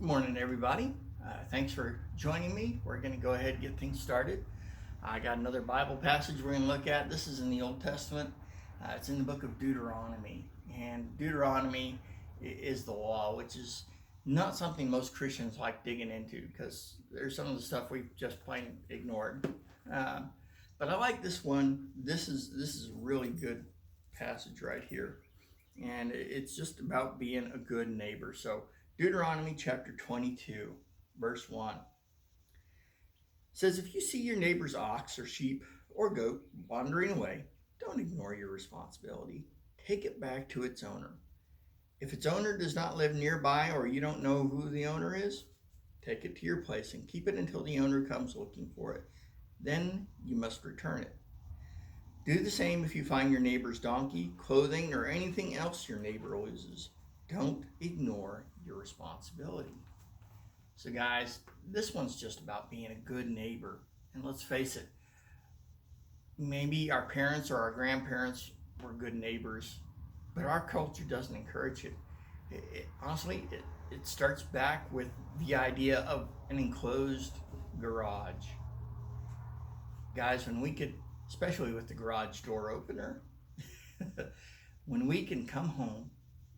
Good morning, everybody. Thanks for joining me. We're going to go ahead and get things started. I got another Bible passage we're going to look at. This is in the Old Testament. It's in the book of Deuteronomy. And Deuteronomy is the law, which is not something most Christians like digging into because there's some of the stuff we've just plain ignored. But I like this one. This is a really good passage right here. And it's just about being a good neighbor. So Deuteronomy chapter 22, verse 1 says, "If you see your neighbor's ox or sheep or goat wandering away, don't ignore your responsibility. Take it back to its owner. If its owner does not live nearby or you don't know who the owner is, take it to your place and keep it until the owner comes looking for it. Then you must return it. Do the same if you find your neighbor's donkey, clothing, or anything else your neighbor loses. Don't ignore your responsibility." So guys, this one's just about being a good neighbor. And let's face it, maybe our parents or our grandparents were good neighbors, but our culture doesn't encourage it. Honestly, it starts back with the idea of an enclosed garage. Guys, when we could, especially with the garage door opener, when we can come home,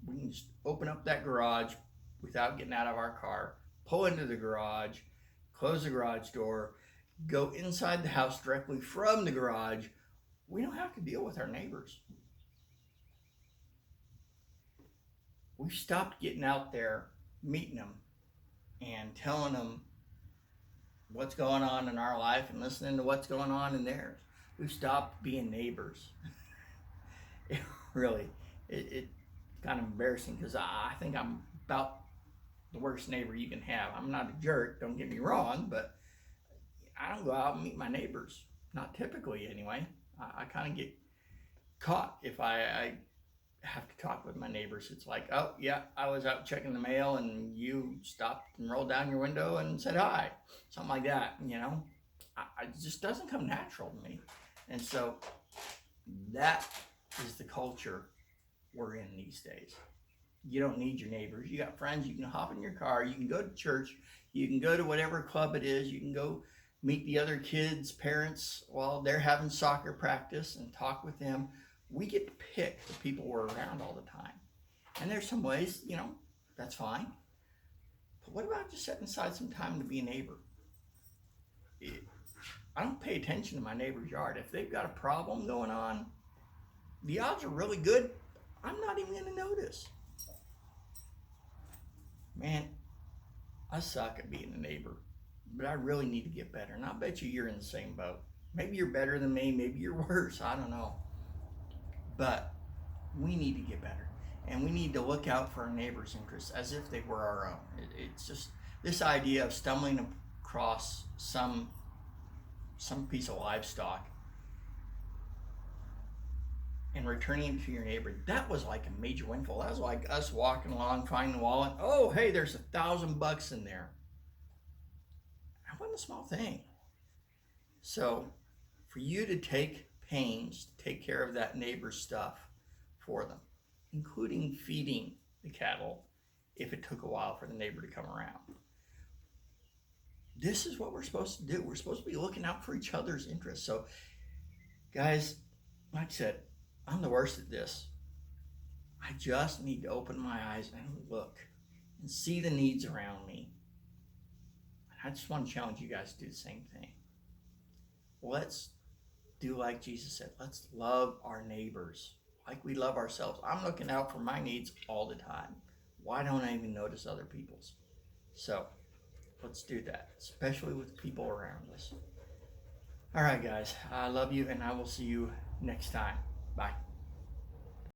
we can just open up that garage without getting out of our car, pull into the garage, close the garage door, go inside the house directly from the garage. We don't have to deal with our neighbors. We've stopped getting out there, meeting them, and telling them what's going on in our life and listening to what's going on in theirs. We've stopped being neighbors. It's kind of embarrassing because I think I'm about the worst neighbor you can have. I'm not a jerk, don't get me wrong, but I don't go out and meet my neighbors. Not typically, anyway. I kind of get caught if I have to talk with my neighbors. It's like, oh, yeah, I was out checking the mail and you stopped and rolled down your window and said hi. Something like that, you know. It just doesn't come natural to me. And so that is the culture we're in these days. You don't need your neighbors. You got friends. You can hop in your car. You can go to church. You can go to whatever club it is. You can go meet the other kids' parents while they're having soccer practice and talk with them. We get to pick the people we're around all the time. And there's some ways, that's fine. But what about just setting aside some time to be a neighbor? I don't pay attention to my neighbor's yard. If they've got a problem going on, the odds are really good I'm not even going to notice. Man, I suck at being a neighbor, but I really need to get better. And I bet you're in the same boat. Maybe you're better than me, maybe you're worse, I don't know. But we need to get better. And we need to look out for our neighbors' interests as if they were our own. It's just this idea of stumbling across some piece of livestock and returning it to your neighbor. That was like a major windfall. That was like us walking along, finding a wallet. Oh, hey, there's $1,000 in there. That wasn't a small thing. So for you to take pains to take care of that neighbor's stuff for them, including feeding the cattle if it took a while for the neighbor to come around. This is what we're supposed to do. We're supposed to be looking out for each other's interests. So, guys, like I said, I'm the worst at this. I just need to open my eyes and look and see the needs around me. And I just want to challenge you guys to do the same thing. Let's do like Jesus said. Let's love our neighbors like we love ourselves. I'm looking out for my needs all the time. Why don't I even notice other people's? So let's do that, especially with people around us. All right, guys, I love you, and I will see you next time. Bye.